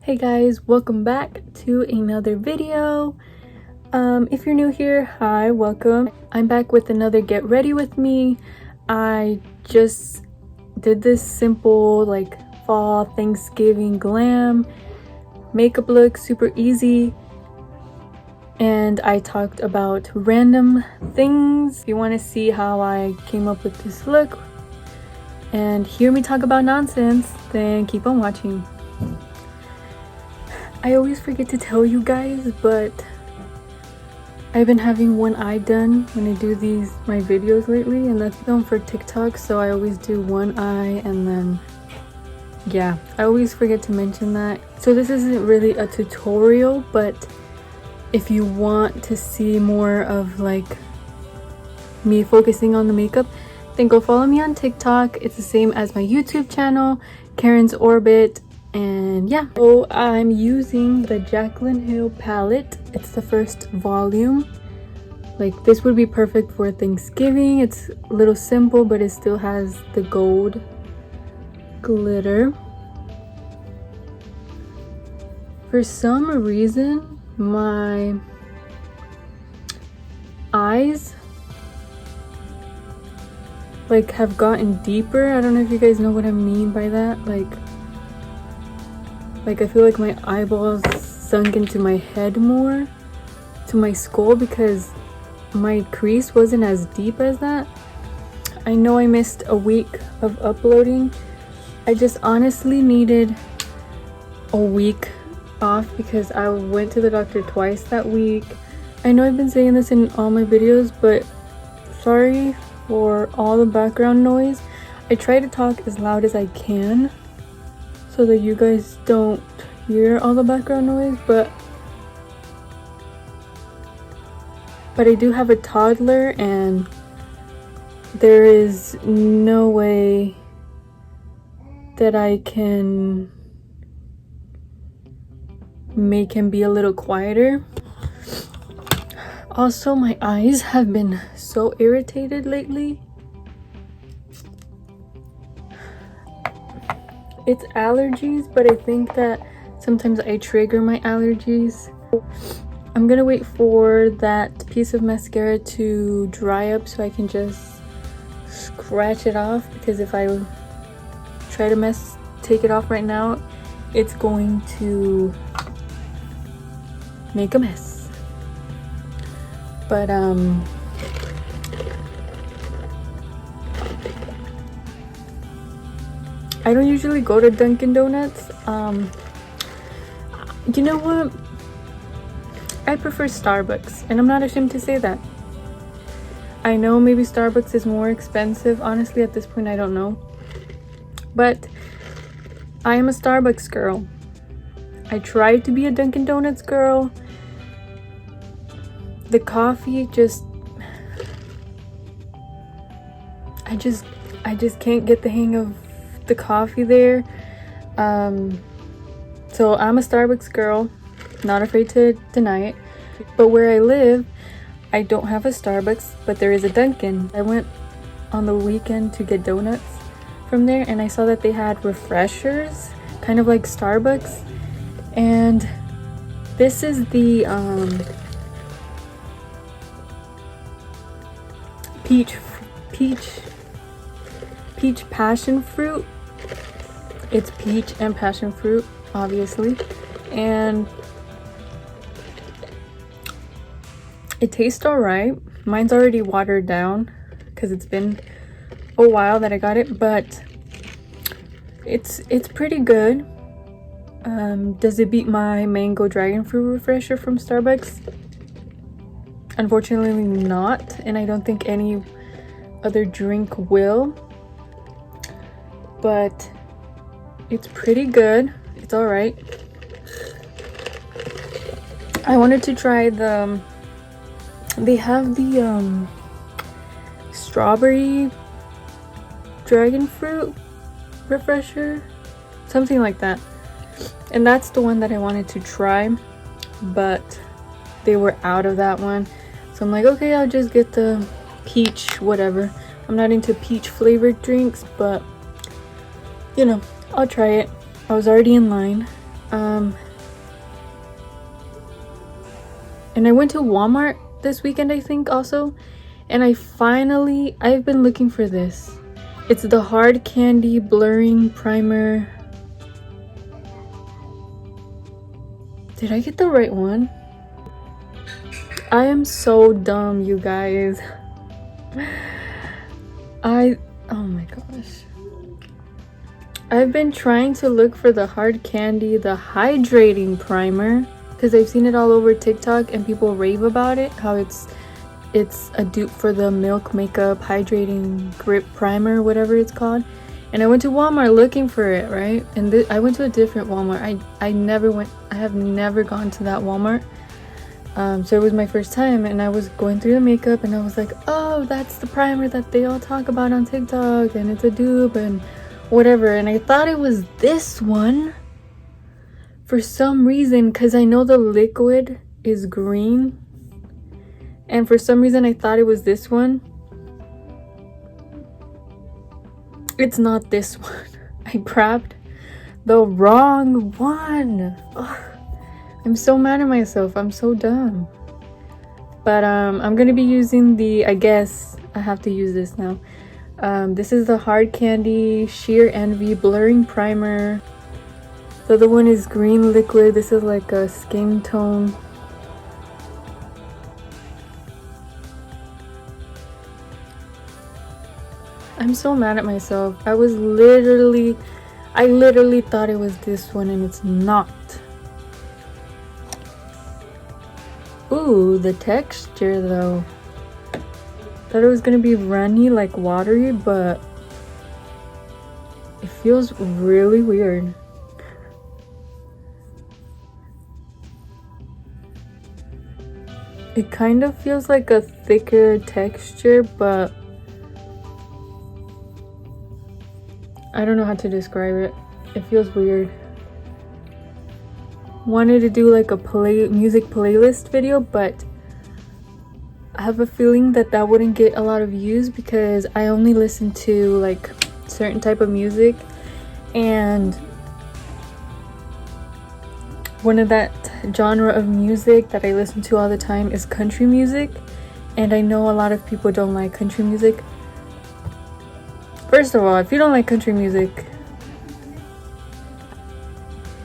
Hey guys, welcome back to another video. If you're new here, hi, welcome. I'm back with another get ready with me. I just did this simple like fall Thanksgiving glam makeup look, super easy, and I talked about random things. If you want to see how I came up with this look and hear me talk about nonsense, then keep on watching. I always forget to tell you guys, but I've been having one eye done when I do my videos lately, and that's done for TikTok, so I always do one eye, and then yeah, I always forget to mention that. So this isn't really a tutorial, but if you want to see more of like me focusing on the makeup, then go follow me on TikTok. It's the same as my YouTube channel, Karen's Orbit. And yeah, so I'm using the Jaclyn Hill palette. It's the first volume. Like, this would be perfect for Thanksgiving. It's a little simple, but it still has the gold glitter. For some reason, my eyes like have gotten deeper. I don't know if you guys know what I mean by that. Like I feel like my eyeballs sunk into my head more, to my skull, because my crease wasn't as deep as that. I know I missed a week of uploading. I just honestly needed a week off because I went to the doctor twice that week. I know I've been saying this in all my videos, but sorry for all the background noise. I try to talk as loud as I can so that you guys don't hear all the background noise, but I do have a toddler, and there is no way that I can make him be a little quieter. Also, my eyes have been so irritated lately. It's allergies, but I think that sometimes I trigger my allergies. I'm gonna wait for that piece of mascara to dry up so I can just scratch it off, because if I try to take it off right now, it's going to make a mess. But I don't usually go to Dunkin' Donuts. You know what? I prefer Starbucks, and I'm not ashamed to say that. I know maybe Starbucks is more expensive. Honestly, at this point, I don't know. But I am a Starbucks girl. I tried to be a Dunkin' Donuts girl. The coffee just... I just can't get the hang of the coffee there. So I'm a Starbucks girl, not afraid to deny it. But where I live, I don't have a Starbucks, but there is a Dunkin'. I went on the weekend to get donuts from there, and I saw that they had refreshers, kind of like Starbucks. And this is the peach passion fruit. It's peach and passion fruit, obviously, and it tastes all right. Mine's already watered down because it's been a while that I got it, but it's pretty good. Does it beat my mango dragon fruit refresher from Starbucks? Unfortunately not, and I don't think any other drink will, but it's pretty good. It's all right. I wanted to try they have the strawberry dragon fruit refresher, something like that, and that's the one that I wanted to try, but they were out of that one. So I'm like, okay, I'll just get the peach whatever. I'm not into peach flavored drinks, but you know, I'll try it. I was already in line And I went to Walmart this weekend, I think, also, and I've been looking for this. It's the Hard Candy Blurring Primer. Did I get the right one? I am so dumb, you guys. Oh my gosh. I've been trying to look for the Hard Candy, the Hydrating Primer, because I've seen it all over TikTok and people rave about it, how it's a dupe for the Milk Makeup Hydrating Grip Primer, whatever it's called. And I went to Walmart looking for it, right? And I went to a different Walmart. I have never gone to that Walmart. So it was my first time, and I was going through the makeup and I was like, oh, that's the primer that they all talk about on TikTok, and it's a dupe and whatever. And I thought it was this one for some reason, because I know the liquid is green, and for some reason I thought it was this one. It's not this one. I grabbed the wrong one. Ugh. I'm so mad at myself. I'm so dumb. But I'm gonna be using the, I guess I have to use this now. This is the Hard Candy Sheer Envy Blurring Primer. The other one is green liquid. This is like a skin tone. I'm so mad at myself. I literally thought it was this one, and it's not. Ooh, the texture though. Thought it was gonna be runny, like watery, but it feels really weird. It kind of feels like a thicker texture, but I don't know how to describe it. It feels weird. Wanted to do like a music playlist video, but I have a feeling that wouldn't get a lot of views because I only listen to like certain type of music, and one of that genre of music that I listen to all the time is country music, and I know a lot of people don't like country music. First of all, if you don't like country music,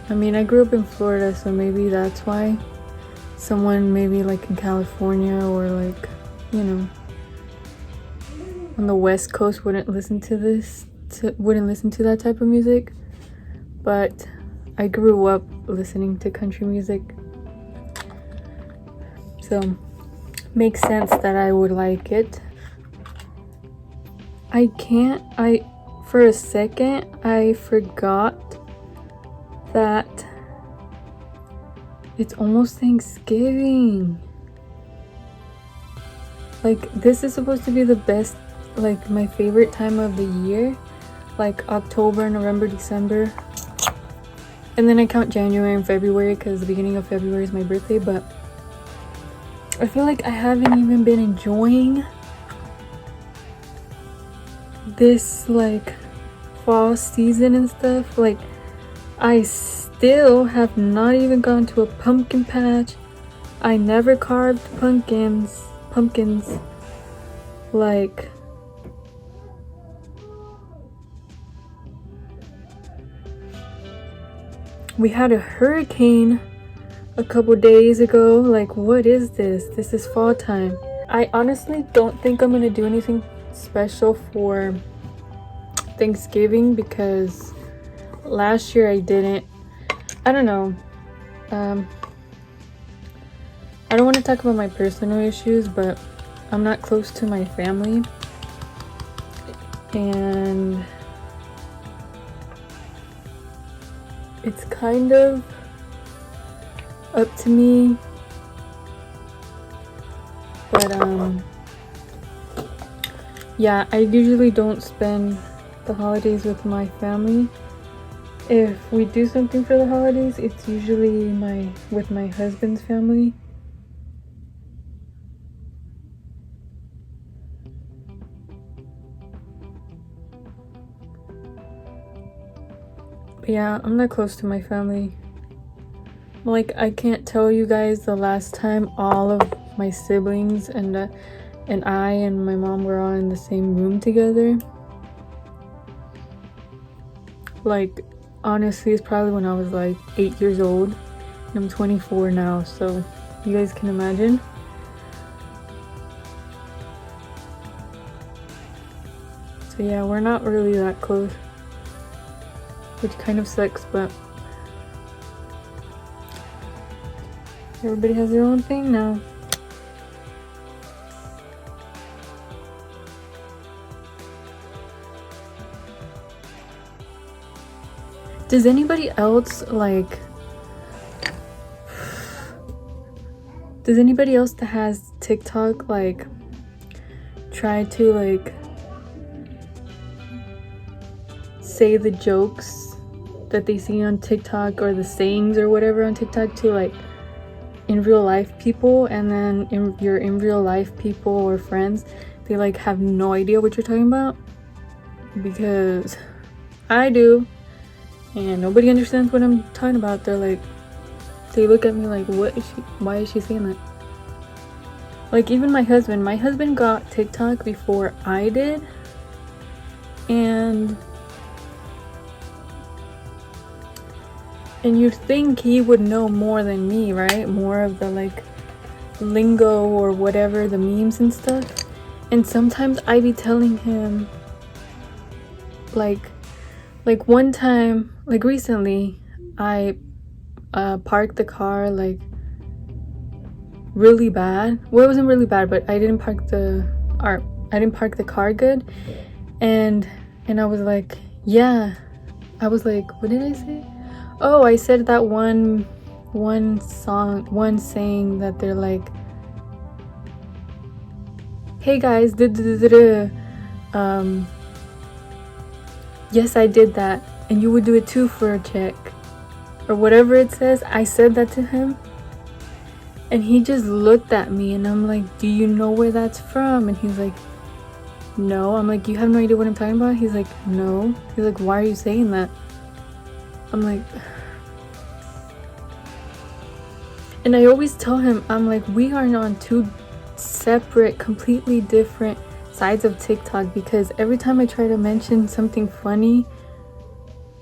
I mean, I grew up in Florida, so maybe that's why someone maybe like in California or like, you know, on the West Coast wouldn't listen to that type of music. But I grew up listening to country music, so makes sense that I would like it. For a second I forgot that it's almost Thanksgiving. Like, this is supposed to be the best, like my favorite time of the year, like October, November, December, and then I count January and February because the beginning of February is my birthday. But I feel like I haven't even been enjoying this like fall season and stuff. Like, I still have not even gone to a pumpkin patch. I never carved pumpkins. Like, we had a hurricane a couple days ago. Like, what is this? This is fall time. I honestly don't think I'm gonna do anything special for Thanksgiving because last year I didn't. I don't know. I don't want to talk about my personal issues, but I'm not close to my family, and it's kind of up to me. But yeah, I usually don't spend the holidays with my family. If we do something for the holidays, it's usually with my husband's family. But yeah, I'm not close to my family. Like, I can't tell you guys the last time all of my siblings and I and my mom were all in the same room together. Like, honestly, it's probably when I was like 8 years old, and I'm 24 now, so you guys can imagine. So yeah, we're not really that close, which kind of sucks, but everybody has their own thing now. Does anybody else that has TikTok like try to like say the jokes that they see on TikTok or the sayings or whatever on TikTok to like in real life people, and then in real life people or friends, they like have no idea what you're talking about? Because I do, and nobody understands what I'm talking about. They're like, they look at me like, why is she saying that? Like, even my husband got TikTok before I did, and you'd think he would know more than me, right? More of the like lingo or whatever, the memes and stuff. And sometimes I be telling him like one time, like recently, I parked the car like really bad. Well, it wasn't really bad, but I didn't park the car good, and I was like, yeah, I was like, what did I say? Oh, I said that one saying that they're like, hey guys, yes, I did that, and you would do it too for a check, or whatever it says. I said that to him, and he just looked at me, and I'm like, do you know where that's from? And he's like, no. I'm like, you have no idea what I'm talking about? He's like, no. He's like, why are you saying that? I'm like, and I always tell him, I'm like, we are on two separate, completely different sides of TikTok, because every time I try to mention something funny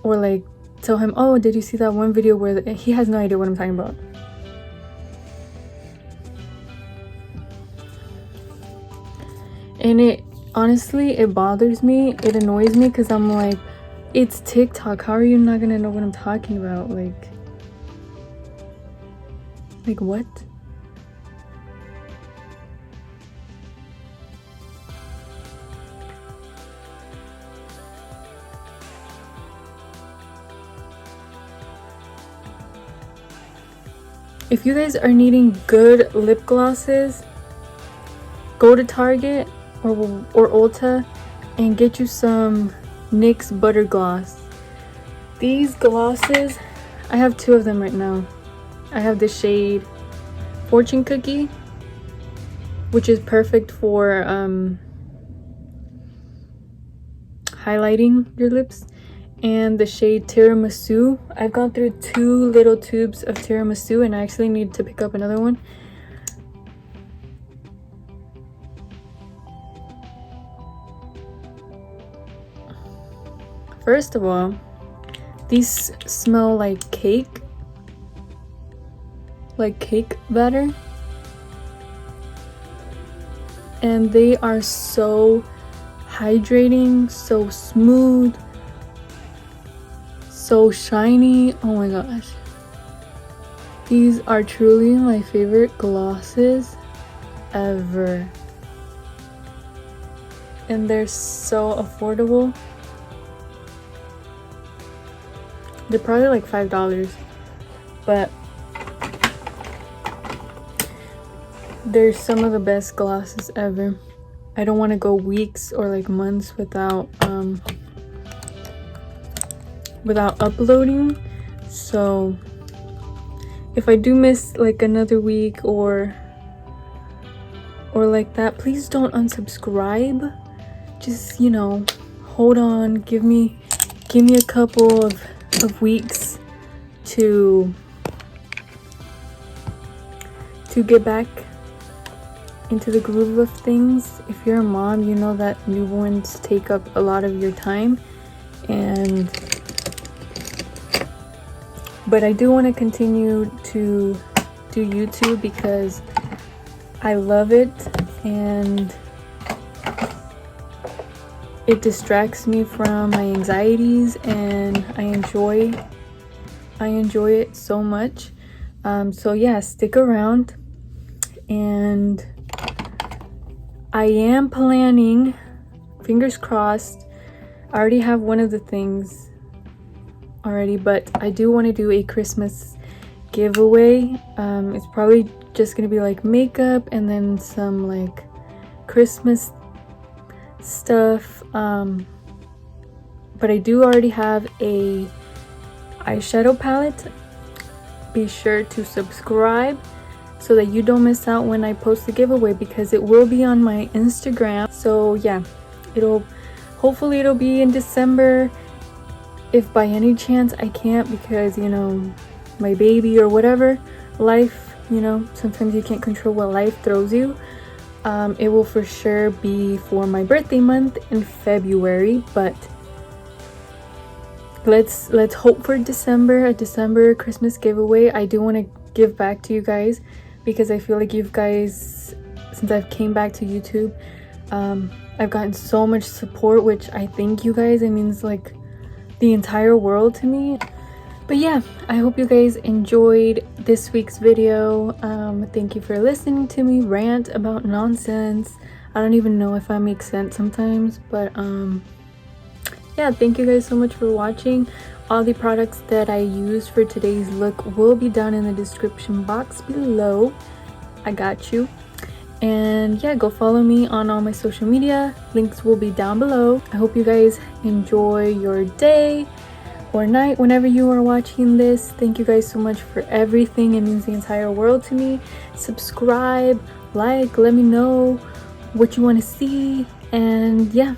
or like tell him, oh, did you see that one video where he has no idea what I'm talking about. And it honestly, it bothers me, it annoys me, because I'm like, it's TikTok, how are you not gonna know what I'm talking about? Like what? If you guys are needing good lip glosses, go to Target or Ulta and get you some NYX Butter Gloss. These glosses, I have two of them right now. I have the shade Fortune Cookie, which is perfect for highlighting your lips, and the shade Tiramisu. I've gone through 2 little tubes of Tiramisu, and I actually need to pick up another one. First of all, these smell like cake batter, and they are so hydrating, so smooth, so shiny. Oh my gosh, these are truly my favorite glosses ever, and they're so affordable. They're probably like $5, but they're some of the best glosses ever. I don't want to go weeks or like months without uploading, so if I do miss like another week or like that, please don't unsubscribe. Just, you know, hold on, give me a couple of weeks to to get back into the groove of things. If you're a mom, you know that newborns take up a lot of your time, but I do want to continue to do YouTube because I love it and it distracts me from my anxieties, and I enjoy it so much. So yeah, stick around. And I am planning, fingers crossed, I already have one of the things already, but I do want to do a Christmas giveaway. It's probably just gonna be like makeup and then some like Christmas stuff, but I do already have a eyeshadow palette. Be sure to subscribe so that you don't miss out when I post the giveaway, because it will be on my Instagram. So yeah, hopefully it'll be in December. If by any chance I can't, because you know, my baby or whatever, life, you know, sometimes you can't control what life throws you. It will for sure be for my birthday month in February, but let's hope for December, a December Christmas giveaway. I do want to give back to you guys because I feel like you guys, since I've came back to YouTube, I've gotten so much support, which I thank you guys. It means like the entire world to me. But yeah, I hope you guys enjoyed this week's video. Thank you for listening to me rant about nonsense. I don't even know if I make sense sometimes, but yeah, thank you guys so much for watching. All the products that I used for today's look will be down in the description box below. I got you. And yeah, go follow me on all my social media. Links will be down below. I hope you guys enjoy your day or night whenever you are watching this. Thank you guys so much for everything. It means the entire world to me. Subscribe, like, let me know what you want to see. And yeah,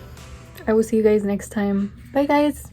I will see you guys next time. Bye guys.